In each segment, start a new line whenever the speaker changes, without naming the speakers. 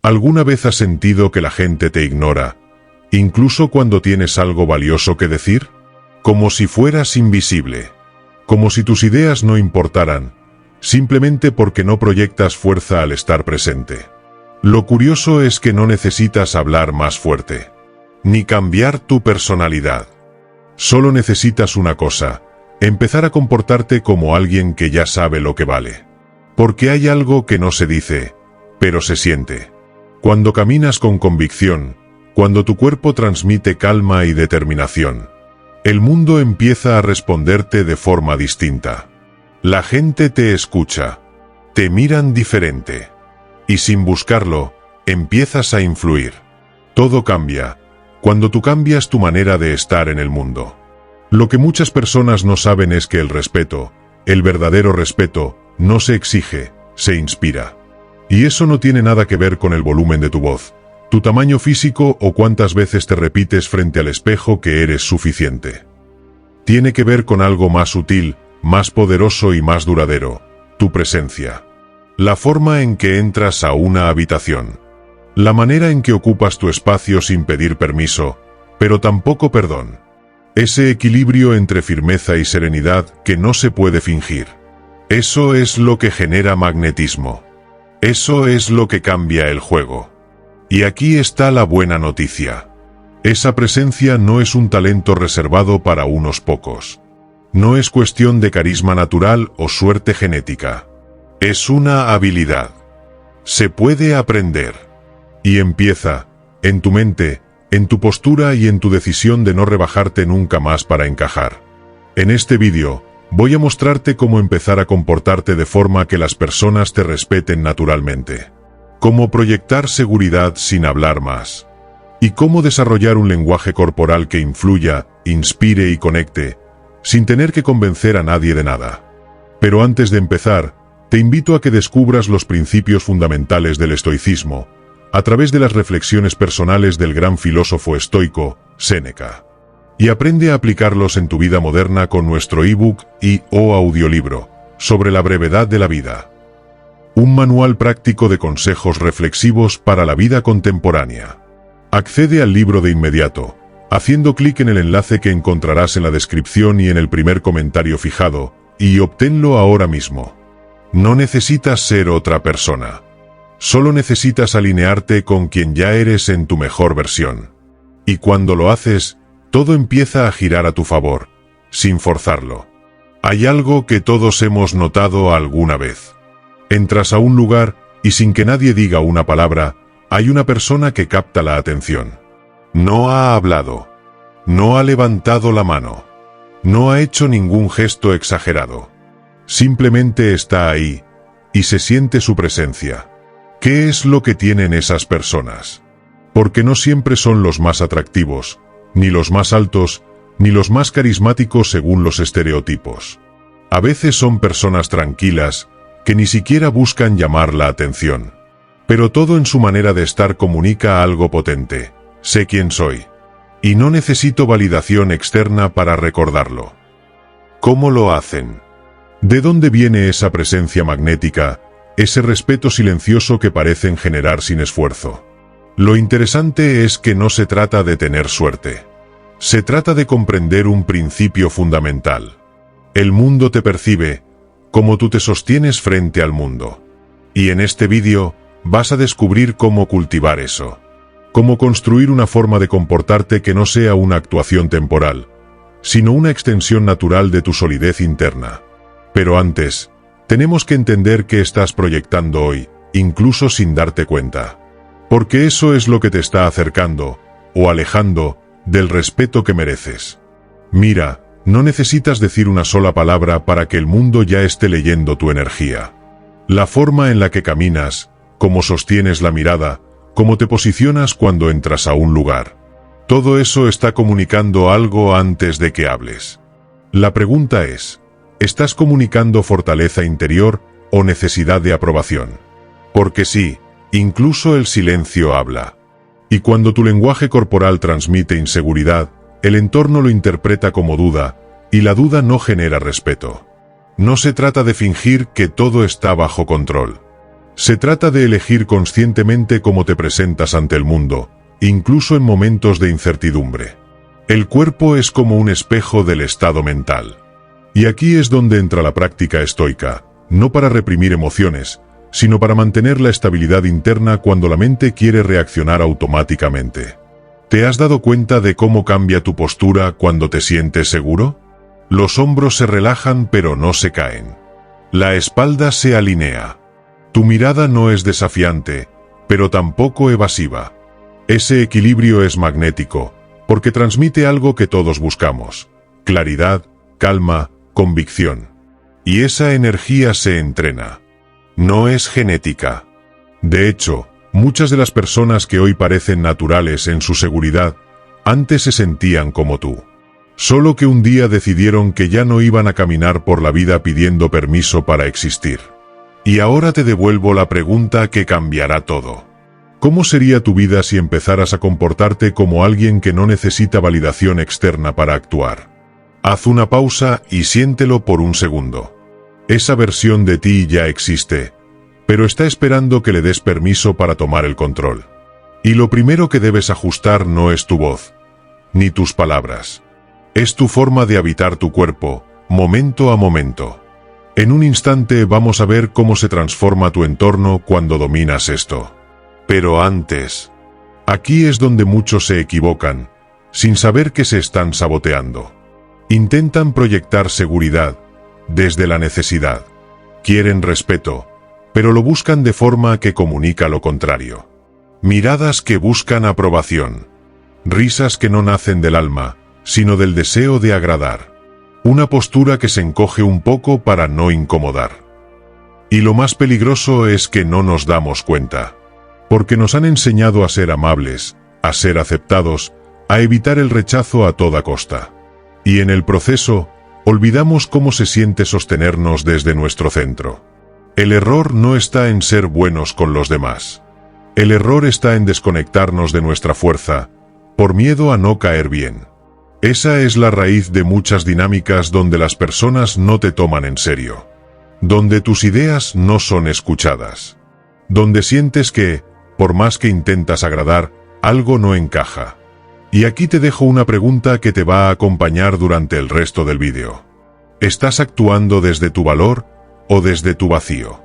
¿Alguna vez has sentido que la gente te ignora, incluso cuando tienes algo valioso que decir? Como si fueras invisible. Como si tus ideas no importaran, simplemente porque no proyectas fuerza al estar presente. Lo curioso es que no necesitas hablar más fuerte, ni cambiar tu personalidad. Solo necesitas una cosa: empezar a comportarte como alguien que ya sabe lo que vale. Porque hay algo que no se dice, pero se siente. Cuando caminas con convicción, cuando tu cuerpo transmite calma y determinación, el mundo empieza a responderte de forma distinta. La gente te escucha, te miran diferente, y sin buscarlo, empiezas a influir. Todo cambia cuando tú cambias tu manera de estar en el mundo. Lo que muchas personas no saben es que el respeto, el verdadero respeto, no se exige, se inspira. Y eso no tiene nada que ver con el volumen de tu voz, tu tamaño físico o cuántas veces te repites frente al espejo que eres suficiente. Tiene que ver con algo más sutil, más poderoso y más duradero: tu presencia. La forma en que entras a una habitación. La manera en que ocupas tu espacio sin pedir permiso, pero tampoco perdón. Ese equilibrio entre firmeza y serenidad que no se puede fingir. Eso es lo que genera magnetismo. Eso es lo que cambia el juego. Y aquí está la buena noticia. Esa presencia no es un talento reservado para unos pocos. No es cuestión de carisma natural o suerte genética. Es una habilidad. Se puede aprender. Y empieza, en tu mente, en tu postura y en tu decisión de no rebajarte nunca más para encajar. En este vídeo, voy a mostrarte cómo empezar a comportarte de forma que las personas te respeten naturalmente. Cómo proyectar seguridad sin hablar más. Y cómo desarrollar un lenguaje corporal que influya, inspire y conecte, sin tener que convencer a nadie de nada. Pero antes de empezar, te invito a que descubras los principios fundamentales del estoicismo, a través de las reflexiones personales del gran filósofo estoico, Séneca. Y aprende a aplicarlos en tu vida moderna con nuestro ebook o audiolibro, sobre la brevedad de la vida. Un manual práctico de consejos reflexivos para la vida contemporánea. Accede al libro de inmediato, haciendo clic en el enlace que encontrarás en la descripción y en el primer comentario fijado, y obténlo ahora mismo. No necesitas ser otra persona. Solo necesitas alinearte con quien ya eres en tu mejor versión. Y cuando lo haces, todo empieza a girar a tu favor, sin forzarlo. Hay algo que todos hemos notado alguna vez. Entras a un lugar, y sin que nadie diga una palabra, hay una persona que capta la atención. No ha hablado. No ha levantado la mano. No ha hecho ningún gesto exagerado. Simplemente está ahí, y se siente su presencia. ¿Qué es lo que tienen esas personas? Porque no siempre son los más atractivos, ni los más altos, ni los más carismáticos según los estereotipos. A veces son personas tranquilas, que ni siquiera buscan llamar la atención. Pero todo en su manera de estar comunica algo potente: sé quién soy. Y no necesito validación externa para recordarlo. ¿Cómo lo hacen? ¿De dónde viene esa presencia magnética, ese respeto silencioso que parecen generar sin esfuerzo? Lo interesante es que no se trata de tener suerte. Se trata de comprender un principio fundamental. El mundo te percibe como tú te sostienes frente al mundo. Y en este vídeo, vas a descubrir cómo cultivar eso. Cómo construir una forma de comportarte que no sea una actuación temporal, sino una extensión natural de tu solidez interna. Pero antes, tenemos que entender qué estás proyectando hoy, incluso sin darte cuenta. Porque eso es lo que te está acercando, o alejando, del respeto que mereces. Mira, no necesitas decir una sola palabra para que el mundo ya esté leyendo tu energía. La forma en la que caminas, cómo sostienes la mirada, cómo te posicionas cuando entras a un lugar. Todo eso está comunicando algo antes de que hables. La pregunta es: ¿estás comunicando fortaleza interior o necesidad de aprobación? Porque sí, incluso el silencio habla. Y cuando tu lenguaje corporal transmite inseguridad, el entorno lo interpreta como duda, y la duda no genera respeto. No se trata de fingir que todo está bajo control. Se trata de elegir conscientemente cómo te presentas ante el mundo, incluso en momentos de incertidumbre. El cuerpo es como un espejo del estado mental. Y aquí es donde entra la práctica estoica, no para reprimir emociones, sino para mantener la estabilidad interna cuando la mente quiere reaccionar automáticamente. ¿Te has dado cuenta de cómo cambia tu postura cuando te sientes seguro? Los hombros se relajan pero no se caen. La espalda se alinea. Tu mirada no es desafiante, pero tampoco evasiva. Ese equilibrio es magnético, porque transmite algo que todos buscamos: claridad, calma, convicción. Y esa energía se entrena. No es genética. De hecho, muchas de las personas que hoy parecen naturales en su seguridad, antes se sentían como tú. Solo que un día decidieron que ya no iban a caminar por la vida pidiendo permiso para existir. Y ahora te devuelvo la pregunta que cambiará todo. ¿Cómo sería tu vida si empezaras a comportarte como alguien que no necesita validación externa para actuar? Haz una pausa y siéntelo por un segundo. Esa versión de ti ya existe, pero está esperando que le des permiso para tomar el control. Y lo primero que debes ajustar no es tu voz, ni tus palabras. Es tu forma de habitar tu cuerpo, momento a momento. En un instante vamos a ver cómo se transforma tu entorno cuando dominas esto. Pero antes, aquí es donde muchos se equivocan, sin saber que se están saboteando. Intentan proyectar seguridad desde la necesidad. Quieren respeto, pero lo buscan de forma que comunica lo contrario. Miradas que buscan aprobación. Risas que no nacen del alma, sino del deseo de agradar. Una postura que se encoge un poco para no incomodar. Y lo más peligroso es que no nos damos cuenta. Porque nos han enseñado a ser amables, a ser aceptados, a evitar el rechazo a toda costa. Y en el proceso, olvidamos cómo se siente sostenernos desde nuestro centro. El error no está en ser buenos con los demás. El error está en desconectarnos de nuestra fuerza, por miedo a no caer bien. Esa es la raíz de muchas dinámicas donde las personas no te toman en serio. Donde tus ideas no son escuchadas. Donde sientes que, por más que intentas agradar, algo no encaja. Y aquí te dejo una pregunta que te va a acompañar durante el resto del vídeo. ¿Estás actuando desde tu valor o desde tu vacío?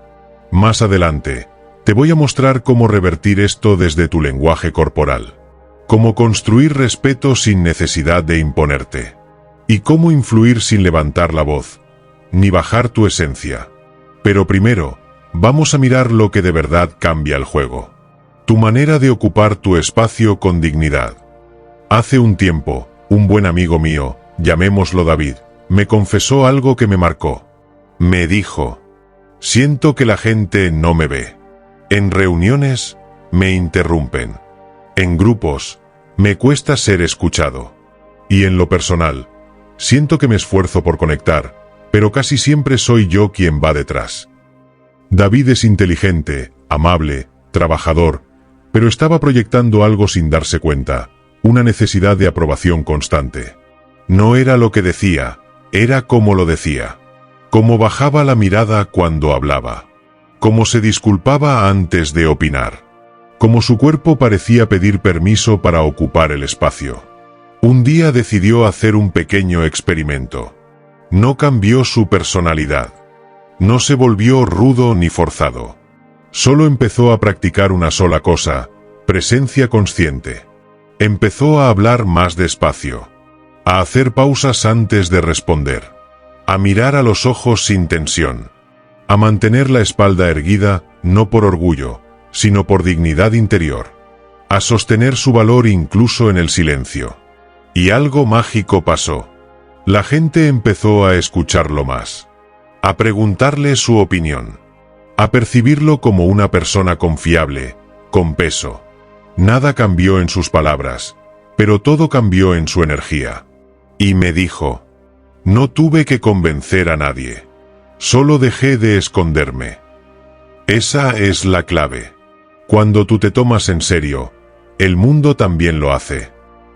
Más adelante, te voy a mostrar cómo revertir esto desde tu lenguaje corporal. Cómo construir respeto sin necesidad de imponerte. Y cómo influir sin levantar la voz, ni bajar tu esencia. Pero primero, vamos a mirar lo que de verdad cambia el juego. Tu manera de ocupar tu espacio con dignidad. Hace un tiempo, un buen amigo mío, llamémoslo David, me confesó algo que me marcó. Me dijo: siento que la gente no me ve. En reuniones, me interrumpen. En grupos, me cuesta ser escuchado. Y en lo personal, siento que me esfuerzo por conectar, pero casi siempre soy yo quien va detrás. David es inteligente, amable, trabajador, pero estaba proyectando algo sin darse cuenta. Una necesidad de aprobación constante. No era lo que decía, era cómo lo decía. Cómo bajaba la mirada cuando hablaba. Cómo se disculpaba antes de opinar. Cómo su cuerpo parecía pedir permiso para ocupar el espacio. Un día decidió hacer un pequeño experimento. No cambió su personalidad. No se volvió rudo ni forzado. Solo empezó a practicar una sola cosa: presencia consciente. Empezó a hablar más despacio, a hacer pausas antes de responder, a mirar a los ojos sin tensión, a mantener la espalda erguida, no por orgullo, sino por dignidad interior, a sostener su valor incluso en el silencio. Y algo mágico pasó. La gente empezó a escucharlo más, a preguntarle su opinión, a percibirlo como una persona confiable, con peso. Nada cambió en sus palabras, pero todo cambió en su energía. Y me dijo: no tuve que convencer a nadie. Solo dejé de esconderme. Esa es la clave. Cuando tú te tomas en serio, el mundo también lo hace.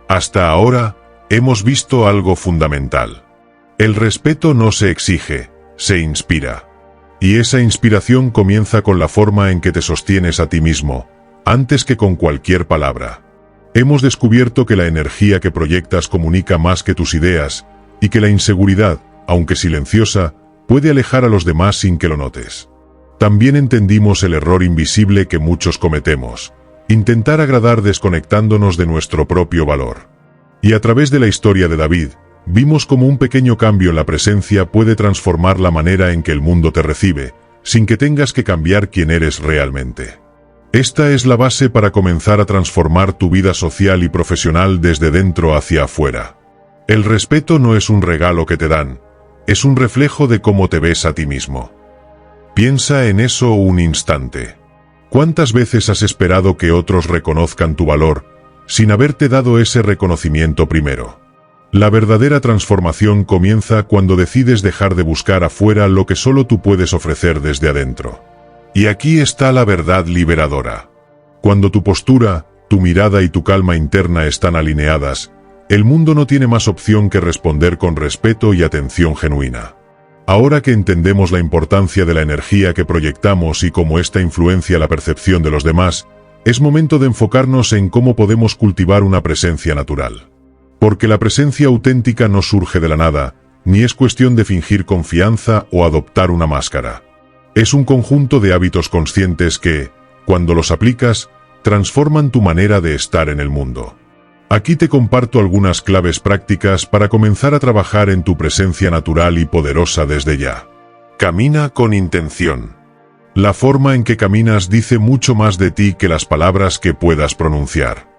Hasta ahora, hemos visto algo fundamental. El respeto no se exige, se inspira. Y esa inspiración comienza con la forma en que te sostienes a ti mismo, antes que con cualquier palabra. Hemos descubierto que la energía que proyectas comunica más que tus ideas, y que la inseguridad, aunque silenciosa, puede alejar a los demás sin que lo notes. También entendimos el error invisible que muchos cometemos: intentar agradar desconectándonos de nuestro propio valor. Y a través de la historia de David, vimos cómo un pequeño cambio en la presencia puede transformar la manera en que el mundo te recibe, sin que tengas que cambiar quién eres realmente. Esta es la base para comenzar a transformar tu vida social y profesional desde dentro hacia afuera. El respeto no es un regalo que te dan, es un reflejo de cómo te ves a ti mismo. Piensa en eso un instante. ¿Cuántas veces has esperado que otros reconozcan tu valor, sin haberte dado ese reconocimiento primero? La verdadera transformación comienza cuando decides dejar de buscar afuera lo que solo tú puedes ofrecer desde adentro. Y aquí está la verdad liberadora. Cuando tu postura, tu mirada y tu calma interna están alineadas, el mundo no tiene más opción que responder con respeto y atención genuina. Ahora que entendemos la importancia de la energía que proyectamos y cómo esta influencia la percepción de los demás, es momento de enfocarnos en cómo podemos cultivar una presencia natural. Porque la presencia auténtica no surge de la nada, ni es cuestión de fingir confianza o adoptar una máscara. Es un conjunto de hábitos conscientes que, cuando los aplicas, transforman tu manera de estar en el mundo. Aquí te comparto algunas claves prácticas para comenzar a trabajar en tu presencia natural y poderosa desde ya. Camina con intención. La forma en que caminas dice mucho más de ti que las palabras que puedas pronunciar.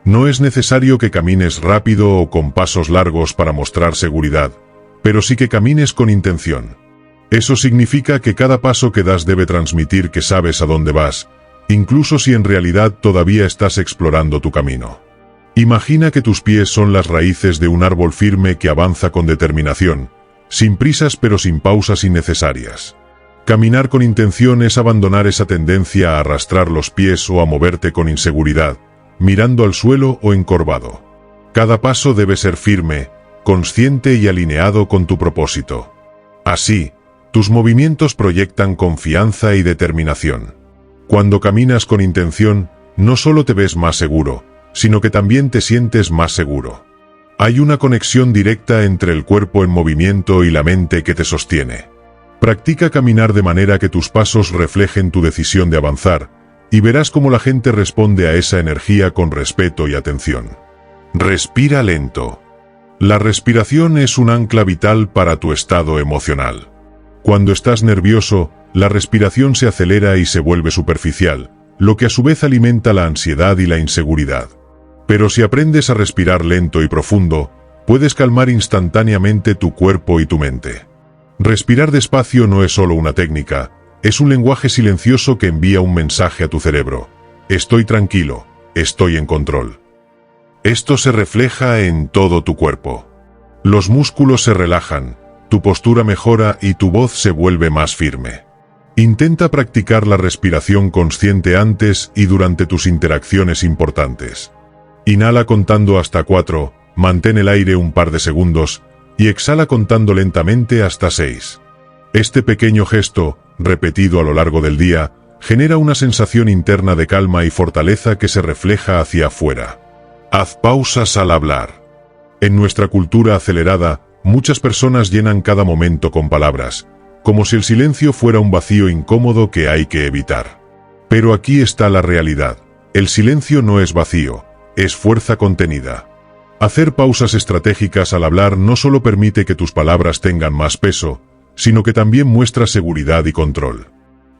No es necesario que camines rápido o con pasos largos para mostrar seguridad, pero sí que camines con intención. Eso significa que cada paso que das debe transmitir que sabes a dónde vas, incluso si en realidad todavía estás explorando tu camino. Imagina que tus pies son las raíces de un árbol firme que avanza con determinación, sin prisas pero sin pausas innecesarias. Caminar con intención es abandonar esa tendencia a arrastrar los pies o a moverte con inseguridad, mirando al suelo o encorvado. Cada paso debe ser firme, consciente y alineado con tu propósito. Así, tus movimientos proyectan confianza y determinación. Cuando caminas con intención, no solo te ves más seguro, sino que también te sientes más seguro. Hay una conexión directa entre el cuerpo en movimiento y la mente que te sostiene. Practica caminar de manera que tus pasos reflejen tu decisión de avanzar, y verás cómo la gente responde a esa energía con respeto y atención. Respira lento. La respiración es un ancla vital para tu estado emocional. Cuando estás nervioso, la respiración se acelera y se vuelve superficial, lo que a su vez alimenta la ansiedad y la inseguridad. Pero si aprendes a respirar lento y profundo, puedes calmar instantáneamente tu cuerpo y tu mente. Respirar despacio no es solo una técnica, es un lenguaje silencioso que envía un mensaje a tu cerebro. Estoy tranquilo, estoy en control. Esto se refleja en todo tu cuerpo. Los músculos se relajan, tu postura mejora y tu voz se vuelve más firme. Intenta practicar la respiración consciente antes y durante tus interacciones importantes. Inhala contando hasta 4, mantén el aire un par de segundos, y exhala contando lentamente hasta 6. Este pequeño gesto, repetido a lo largo del día, genera una sensación interna de calma y fortaleza que se refleja hacia afuera. Haz pausas al hablar. En nuestra cultura acelerada, muchas personas llenan cada momento con palabras, como si el silencio fuera un vacío incómodo que hay que evitar. Pero aquí está la realidad. El silencio no es vacío, es fuerza contenida. Hacer pausas estratégicas al hablar no solo permite que tus palabras tengan más peso, sino que también muestra seguridad y control.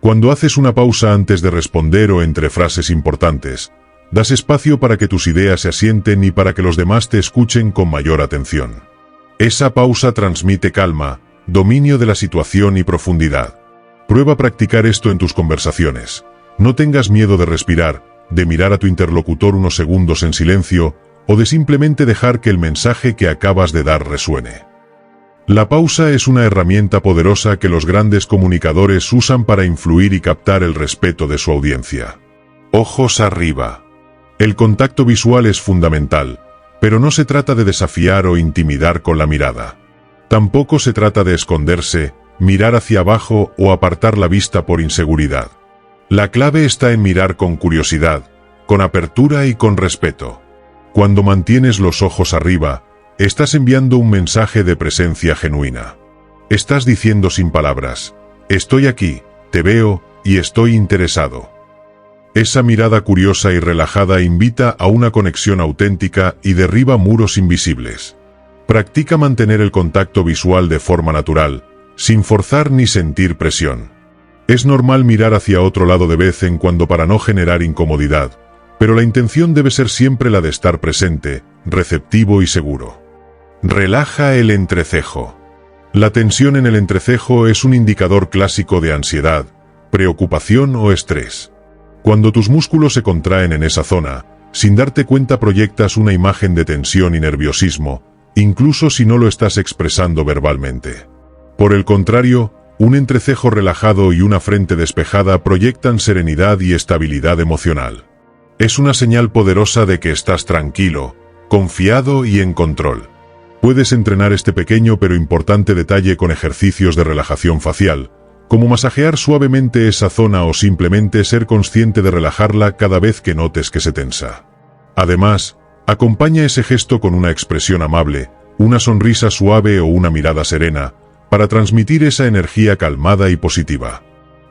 Cuando haces una pausa antes de responder o entre frases importantes, das espacio para que tus ideas se asienten y para que los demás te escuchen con mayor atención. Esa pausa transmite calma, dominio de la situación y profundidad. Prueba a practicar esto en tus conversaciones. No tengas miedo de respirar, de mirar a tu interlocutor unos segundos en silencio, o de simplemente dejar que el mensaje que acabas de dar resuene. La pausa es una herramienta poderosa que los grandes comunicadores usan para influir y captar el respeto de su audiencia. Ojos arriba. El contacto visual es fundamental, pero no se trata de desafiar o intimidar con la mirada. Tampoco se trata de esconderse, mirar hacia abajo o apartar la vista por inseguridad. La clave está en mirar con curiosidad, con apertura y con respeto. Cuando mantienes los ojos arriba, estás enviando un mensaje de presencia genuina. Estás diciendo sin palabras: estoy aquí, te veo y estoy interesado. Esa mirada curiosa y relajada invita a una conexión auténtica y derriba muros invisibles. Practica mantener el contacto visual de forma natural, sin forzar ni sentir presión. Es normal mirar hacia otro lado de vez en cuando para no generar incomodidad, pero la intención debe ser siempre la de estar presente, receptivo y seguro. Relaja el entrecejo. La tensión en el entrecejo es un indicador clásico de ansiedad, preocupación o estrés. Cuando tus músculos se contraen en esa zona, sin darte cuenta proyectas una imagen de tensión y nerviosismo, incluso si no lo estás expresando verbalmente. Por el contrario, un entrecejo relajado y una frente despejada proyectan serenidad y estabilidad emocional. Es una señal poderosa de que estás tranquilo, confiado y en control. Puedes entrenar este pequeño pero importante detalle con ejercicios de relajación facial, como masajear suavemente esa zona o simplemente ser consciente de relajarla cada vez que notes que se tensa. Además, acompaña ese gesto con una expresión amable, una sonrisa suave o una mirada serena, para transmitir esa energía calmada y positiva.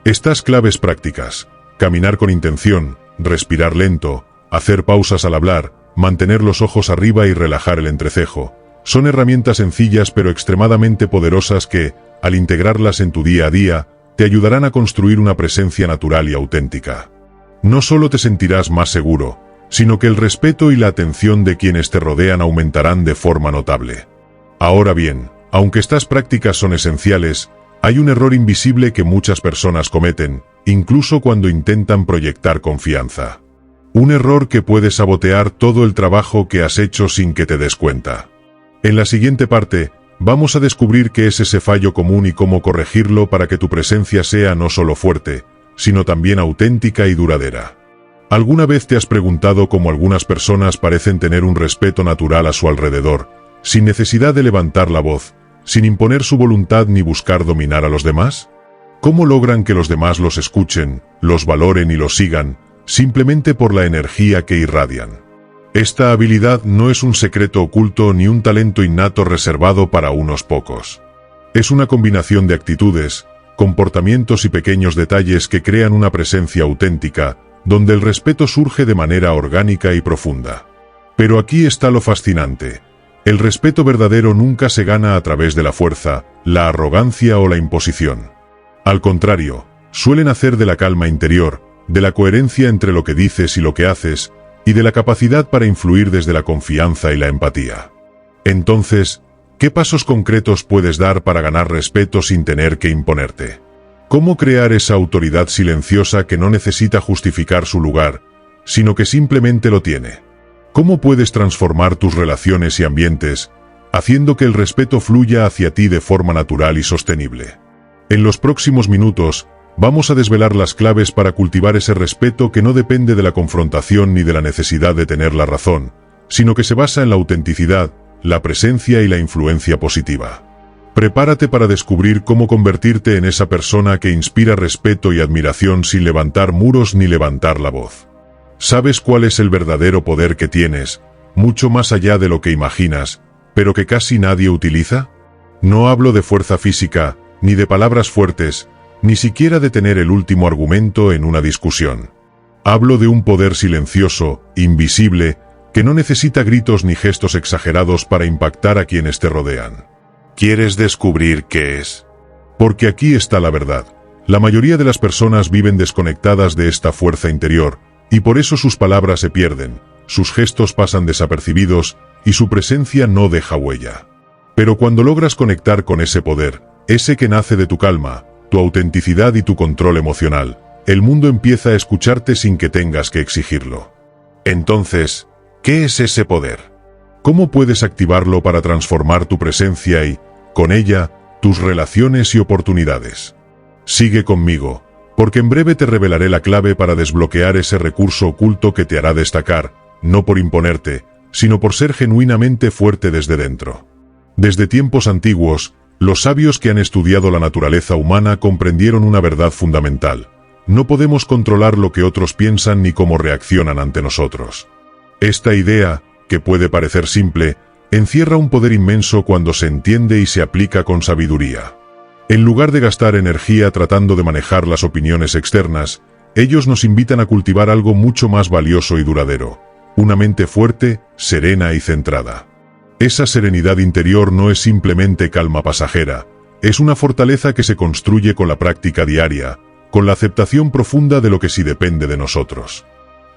Estas claves prácticas: caminar con intención, respirar lento, hacer pausas al hablar, mantener los ojos arriba y relajar el entrecejo, son herramientas sencillas pero extremadamente poderosas que, al integrarlas en tu día a día, te ayudarán a construir una presencia natural y auténtica. No solo te sentirás más seguro, sino que el respeto y la atención de quienes te rodean aumentarán de forma notable. Ahora bien, aunque estas prácticas son esenciales, hay un error invisible que muchas personas cometen, incluso cuando intentan proyectar confianza. Un error que puede sabotear todo el trabajo que has hecho sin que te des cuenta. En la siguiente parte, vamos a descubrir qué es ese fallo común y cómo corregirlo para que tu presencia sea no solo fuerte, sino también auténtica y duradera. ¿Alguna vez te has preguntado cómo algunas personas parecen tener un respeto natural a su alrededor, sin necesidad de levantar la voz, sin imponer su voluntad ni buscar dominar a los demás? ¿Cómo logran que los demás los escuchen, los valoren y los sigan, simplemente por la energía que irradian? Esta habilidad no es un secreto oculto ni un talento innato reservado para unos pocos. Es una combinación de actitudes, comportamientos y pequeños detalles que crean una presencia auténtica, donde el respeto surge de manera orgánica y profunda. Pero aquí está lo fascinante. El respeto verdadero nunca se gana a través de la fuerza, la arrogancia o la imposición. Al contrario, suele nacer de la calma interior, de la coherencia entre lo que dices y lo que haces, y de la capacidad para influir desde la confianza y la empatía. Entonces, ¿qué pasos concretos puedes dar para ganar respeto sin tener que imponerte? ¿Cómo crear esa autoridad silenciosa que no necesita justificar su lugar, sino que simplemente lo tiene? ¿Cómo puedes transformar tus relaciones y ambientes, haciendo que el respeto fluya hacia ti de forma natural y sostenible? En los próximos minutos, vamos a desvelar las claves para cultivar ese respeto que no depende de la confrontación ni de la necesidad de tener la razón, sino que se basa en la autenticidad, la presencia y la influencia positiva. Prepárate para descubrir cómo convertirte en esa persona que inspira respeto y admiración sin levantar muros ni levantar la voz. ¿Sabes cuál es el verdadero poder que tienes, mucho más allá de lo que imaginas, pero que casi nadie utiliza? No hablo de fuerza física, ni de palabras fuertes, ni siquiera de tener el último argumento en una discusión. Hablo de un poder silencioso, invisible, que no necesita gritos ni gestos exagerados para impactar a quienes te rodean. ¿Quieres descubrir qué es? Porque aquí está la verdad. La mayoría de las personas viven desconectadas de esta fuerza interior, y por eso sus palabras se pierden, sus gestos pasan desapercibidos, y su presencia no deja huella. Pero cuando logras conectar con ese poder, ese que nace de tu calma, tu autenticidad y tu control emocional, el mundo empieza a escucharte sin que tengas que exigirlo. Entonces, ¿qué es ese poder? ¿Cómo puedes activarlo para transformar tu presencia y, con ella, tus relaciones y oportunidades? Sigue conmigo, porque en breve te revelaré la clave para desbloquear ese recurso oculto que te hará destacar, no por imponerte, sino por ser genuinamente fuerte desde dentro. Desde tiempos antiguos, Los sabios que han estudiado la naturaleza humana comprendieron una verdad fundamental. No podemos controlar lo que otros piensan ni cómo reaccionan ante nosotros. Esta idea, que puede parecer simple, encierra un poder inmenso cuando se entiende y se aplica con sabiduría. En lugar de gastar energía tratando de manejar las opiniones externas, ellos nos invitan a cultivar algo mucho más valioso y duradero: una mente fuerte, serena y centrada. Esa serenidad interior no es simplemente calma pasajera, es una fortaleza que se construye con la práctica diaria, con la aceptación profunda de lo que sí depende de nosotros.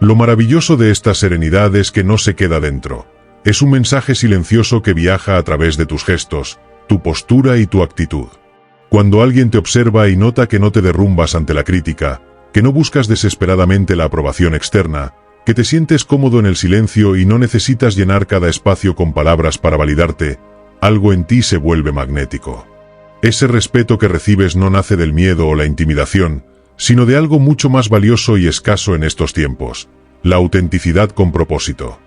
Lo maravilloso de esta serenidad es que no se queda dentro. Es un mensaje silencioso que viaja a través de tus gestos, tu postura y tu actitud. Cuando alguien te observa y nota que no te derrumbas ante la crítica, que no buscas desesperadamente la aprobación externa, que te sientes cómodo en el silencio y no necesitas llenar cada espacio con palabras para validarte, algo en ti se vuelve magnético. Ese respeto que recibes no nace del miedo o la intimidación, sino de algo mucho más valioso y escaso en estos tiempos: la autenticidad con propósito.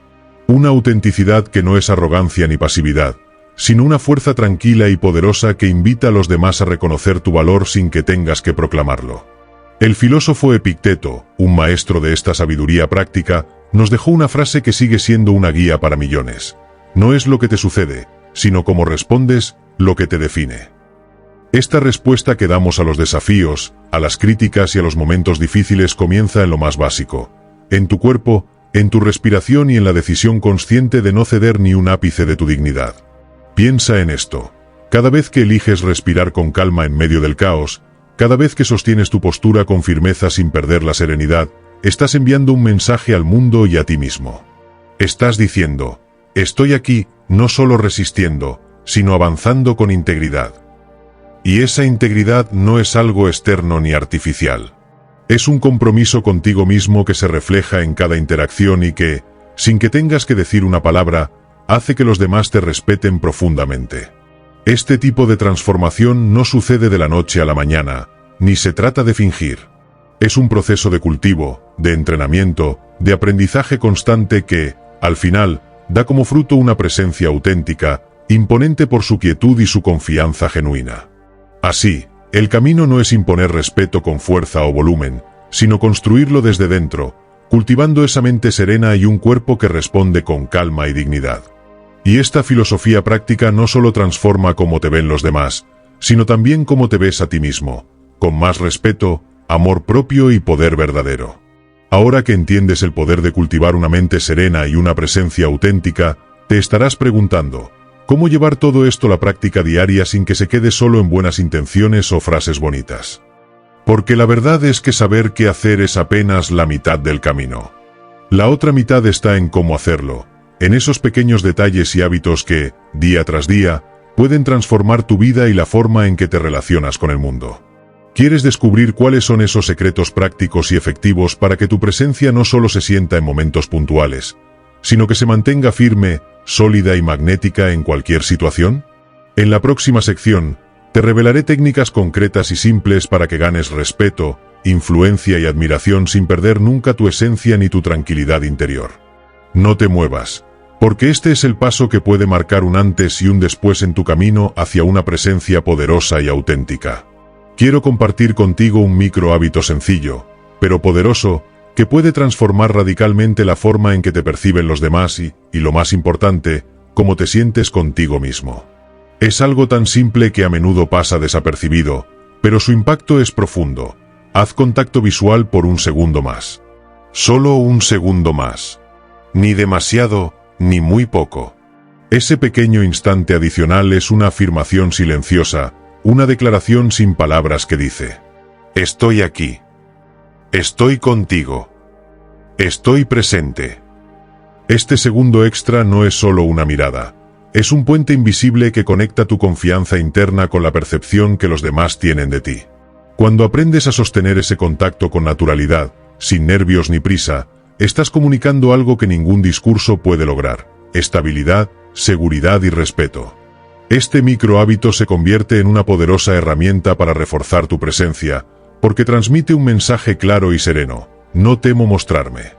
Una autenticidad que no es arrogancia ni pasividad, sino una fuerza tranquila y poderosa que invita a los demás a reconocer tu valor sin que tengas que proclamarlo. El filósofo Epicteto, un maestro de esta sabiduría práctica, nos dejó una frase que sigue siendo una guía para millones: no es lo que te sucede, sino cómo respondes, lo que te define. Esta respuesta que damos a los desafíos, a las críticas y a los momentos difíciles comienza en lo más básico: en tu cuerpo, en tu respiración y en la decisión consciente de no ceder ni un ápice de tu dignidad. Piensa en esto: cada vez que eliges respirar con calma en medio del caos, cada vez que sostienes tu postura con firmeza sin perder la serenidad, estás enviando un mensaje al mundo y a ti mismo. Estás diciendo: estoy aquí, no solo resistiendo, sino avanzando con integridad. Y esa integridad no es algo externo ni artificial. Es un compromiso contigo mismo que se refleja en cada interacción y que, sin que tengas que decir una palabra, hace que los demás te respeten profundamente. Este tipo de transformación no sucede de la noche a la mañana, ni se trata de fingir. Es un proceso de cultivo, de entrenamiento, de aprendizaje constante que, al final, da como fruto una presencia auténtica, imponente por su quietud y su confianza genuina. Así, el camino no es imponer respeto con fuerza o volumen, sino construirlo desde dentro, cultivando esa mente serena y un cuerpo que responde con calma y dignidad. Y esta filosofía práctica no solo transforma cómo te ven los demás, sino también cómo te ves a ti mismo, con más respeto, amor propio y poder verdadero. Ahora que entiendes el poder de cultivar una mente serena y una presencia auténtica, te estarás preguntando: ¿cómo llevar todo esto a la práctica diaria sin que se quede solo en buenas intenciones o frases bonitas? Porque la verdad es que saber qué hacer es apenas la mitad del camino. La otra mitad está en cómo hacerlo, en esos pequeños detalles y hábitos que, día tras día, pueden transformar tu vida y la forma en que te relacionas con el mundo. ¿Quieres descubrir cuáles son esos secretos prácticos y efectivos para que tu presencia no solo se sienta en momentos puntuales, sino que se mantenga firme, sólida y magnética en cualquier situación? En la próxima sección, te revelaré técnicas concretas y simples para que ganes respeto, influencia y admiración sin perder nunca tu esencia ni tu tranquilidad interior. No te muevas, porque este es el paso que puede marcar un antes y un después en tu camino hacia una presencia poderosa y auténtica. Quiero compartir contigo un micro hábito sencillo, pero poderoso, que puede transformar radicalmente la forma en que te perciben los demás y lo más importante, cómo te sientes contigo mismo. Es algo tan simple que a menudo pasa desapercibido, pero su impacto es profundo. Haz contacto visual por un segundo más. Solo un segundo más. Ni demasiado, ni muy poco. Ese pequeño instante adicional es una afirmación silenciosa, una declaración sin palabras que dice: estoy aquí. Estoy contigo. Estoy presente. Este segundo extra no es solo una mirada. Es un puente invisible que conecta tu confianza interna con la percepción que los demás tienen de ti. Cuando aprendes a sostener ese contacto con naturalidad, sin nervios ni prisa, estás comunicando algo que ningún discurso puede lograr: estabilidad, seguridad y respeto. Este micro hábito se convierte en una poderosa herramienta para reforzar tu presencia, porque transmite un mensaje claro y sereno: no temo mostrarme.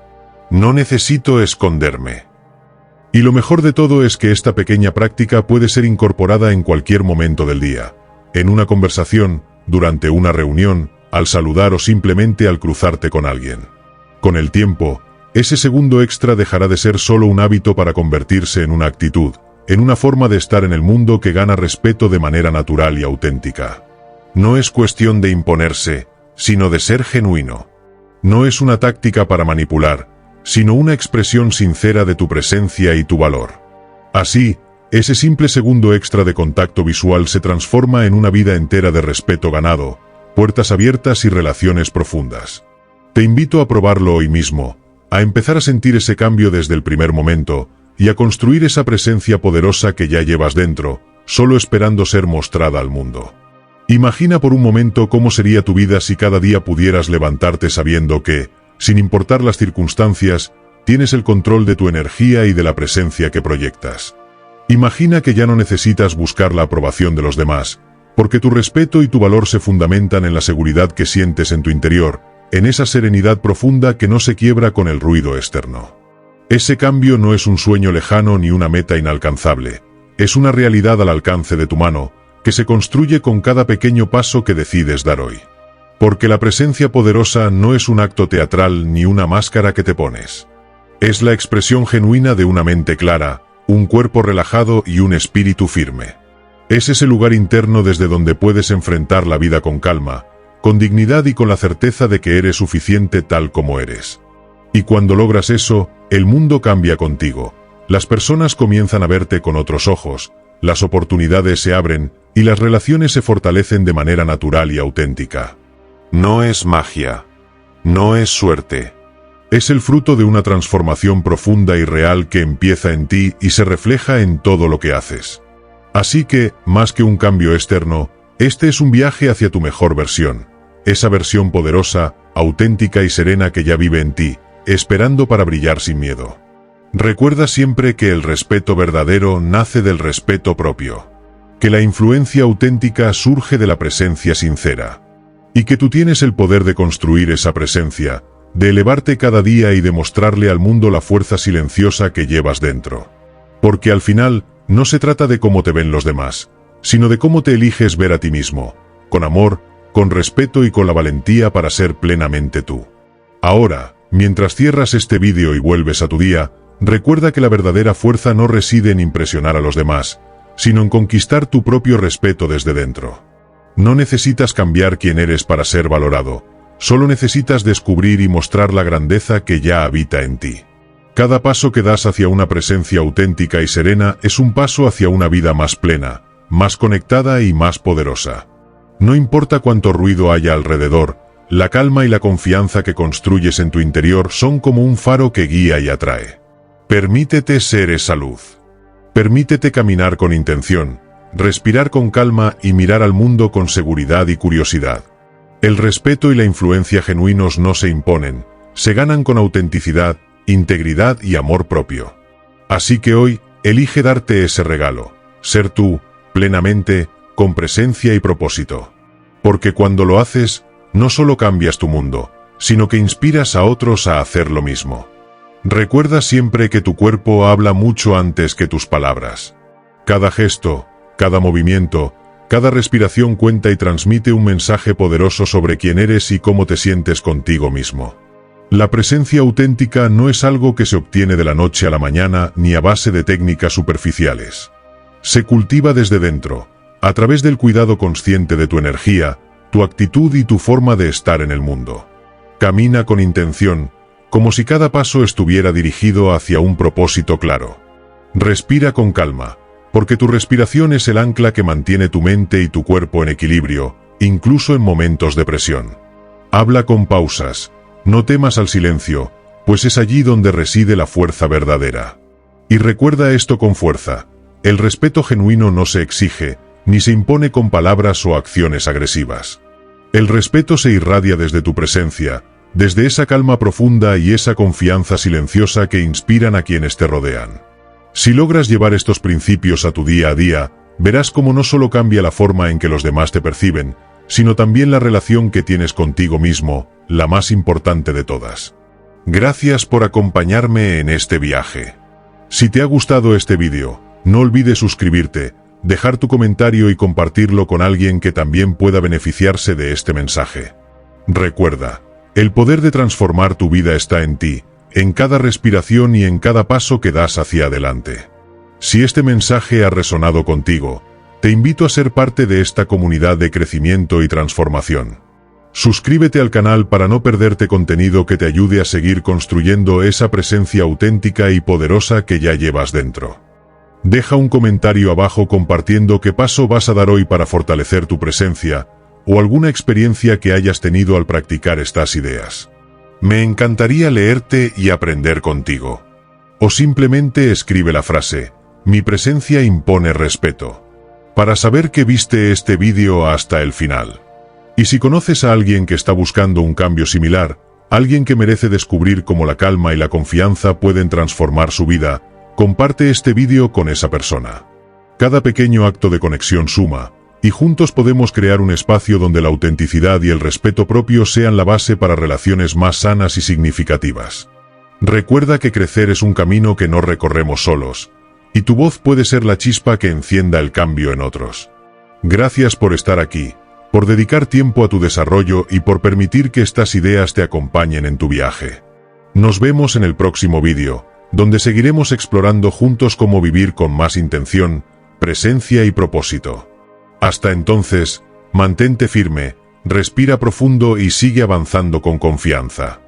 No necesito esconderme. Y lo mejor de todo es que esta pequeña práctica puede ser incorporada en cualquier momento del día, en una conversación, durante una reunión, al saludar o simplemente al cruzarte con alguien. Con el tiempo, ese segundo extra dejará de ser solo un hábito para convertirse en una actitud, en una forma de estar en el mundo que gana respeto de manera natural y auténtica. No es cuestión de imponerse, sino de ser genuino. No es una táctica para manipular, sino una expresión sincera de tu presencia y tu valor. Así, ese simple segundo extra de contacto visual se transforma en una vida entera de respeto ganado, puertas abiertas y relaciones profundas. Te invito a probarlo hoy mismo, a empezar a sentir ese cambio desde el primer momento, y a construir esa presencia poderosa que ya llevas dentro, solo esperando ser mostrada al mundo. Imagina por un momento cómo sería tu vida si cada día pudieras levantarte sabiendo que, sin importar las circunstancias, tienes el control de tu energía y de la presencia que proyectas. Imagina que ya no necesitas buscar la aprobación de los demás, porque tu respeto y tu valor se fundamentan en la seguridad que sientes en tu interior, en esa serenidad profunda que no se quiebra con el ruido externo. Ese cambio no es un sueño lejano ni una meta inalcanzable, es una realidad al alcance de tu mano, que se construye con cada pequeño paso que decides dar hoy. Porque la presencia poderosa no es un acto teatral ni una máscara que te pones. Es la expresión genuina de una mente clara, un cuerpo relajado y un espíritu firme. Es ese lugar interno desde donde puedes enfrentar la vida con calma, con dignidad y con la certeza de que eres suficiente tal como eres. Y cuando logras eso, el mundo cambia contigo. Las personas comienzan a verte con otros ojos, las oportunidades se abren y las relaciones se fortalecen de manera natural y auténtica. No es magia. No es suerte. Es el fruto de una transformación profunda y real que empieza en ti y se refleja en todo lo que haces. Así que, más que un cambio externo, este es un viaje hacia tu mejor versión. Esa versión poderosa, auténtica y serena que ya vive en ti, esperando para brillar sin miedo. Recuerda siempre que el respeto verdadero nace del respeto propio. Que la influencia auténtica surge de la presencia sincera. Y que tú tienes el poder de construir esa presencia, de elevarte cada día y de mostrarle al mundo la fuerza silenciosa que llevas dentro. Porque al final, no se trata de cómo te ven los demás, sino de cómo te eliges ver a ti mismo, con amor, con respeto y con la valentía para ser plenamente tú. Ahora, mientras cierras este vídeo y vuelves a tu día, recuerda que la verdadera fuerza no reside en impresionar a los demás, sino en conquistar tu propio respeto desde dentro. No necesitas cambiar quién eres para ser valorado, solo necesitas descubrir y mostrar la grandeza que ya habita en ti. Cada paso que das hacia una presencia auténtica y serena es un paso hacia una vida más plena, más conectada y más poderosa. No importa cuánto ruido haya alrededor, la calma y la confianza que construyes en tu interior son como un faro que guía y atrae. Permítete ser esa luz. Permítete caminar con intención, respirar con calma y mirar al mundo con seguridad y curiosidad. El respeto y la influencia genuinos no se imponen, se ganan con autenticidad, integridad y amor propio. Así que hoy, elige darte ese regalo, ser tú, plenamente, con presencia y propósito. Porque cuando lo haces, no solo cambias tu mundo, sino que inspiras a otros a hacer lo mismo. Recuerda siempre que tu cuerpo habla mucho antes que tus palabras. Cada gesto, cada movimiento, cada respiración cuenta y transmite un mensaje poderoso sobre quién eres y cómo te sientes contigo mismo. La presencia auténtica no es algo que se obtiene de la noche a la mañana ni a base de técnicas superficiales. Se cultiva desde dentro, a través del cuidado consciente de tu energía, tu actitud y tu forma de estar en el mundo. Camina con intención, como si cada paso estuviera dirigido hacia un propósito claro. Respira con calma, porque tu respiración es el ancla que mantiene tu mente y tu cuerpo en equilibrio, incluso en momentos de presión. Habla con pausas, no temas al silencio, pues es allí donde reside la fuerza verdadera. Y recuerda esto con fuerza, el respeto genuino no se exige, ni se impone con palabras o acciones agresivas. El respeto se irradia desde tu presencia, desde esa calma profunda y esa confianza silenciosa que inspiran a quienes te rodean. Si logras llevar estos principios a tu día a día, verás cómo no solo cambia la forma en que los demás te perciben, sino también la relación que tienes contigo mismo, la más importante de todas. Gracias por acompañarme en este viaje. Si te ha gustado este vídeo, no olvides suscribirte, dejar tu comentario y compartirlo con alguien que también pueda beneficiarse de este mensaje. Recuerda, el poder de transformar tu vida está en ti, en cada respiración y en cada paso que das hacia adelante. Si este mensaje ha resonado contigo, te invito a ser parte de esta comunidad de crecimiento y transformación. Suscríbete al canal para no perderte contenido que te ayude a seguir construyendo esa presencia auténtica y poderosa que ya llevas dentro. Deja un comentario abajo compartiendo qué paso vas a dar hoy para fortalecer tu presencia, o alguna experiencia que hayas tenido al practicar estas ideas. Me encantaría leerte y aprender contigo. O simplemente escribe la frase, mi presencia impone respeto, para saber que viste este vídeo hasta el final. Y si conoces a alguien que está buscando un cambio similar, alguien que merece descubrir cómo la calma y la confianza pueden transformar su vida, comparte este vídeo con esa persona. Cada pequeño acto de conexión suma, y juntos podemos crear un espacio donde la autenticidad y el respeto propio sean la base para relaciones más sanas y significativas. Recuerda que crecer es un camino que no recorremos solos, y tu voz puede ser la chispa que encienda el cambio en otros. Gracias por estar aquí, por dedicar tiempo a tu desarrollo y por permitir que estas ideas te acompañen en tu viaje. Nos vemos en el próximo vídeo, donde seguiremos explorando juntos cómo vivir con más intención, presencia y propósito. Hasta entonces, mantente firme, respira profundo y sigue avanzando con confianza.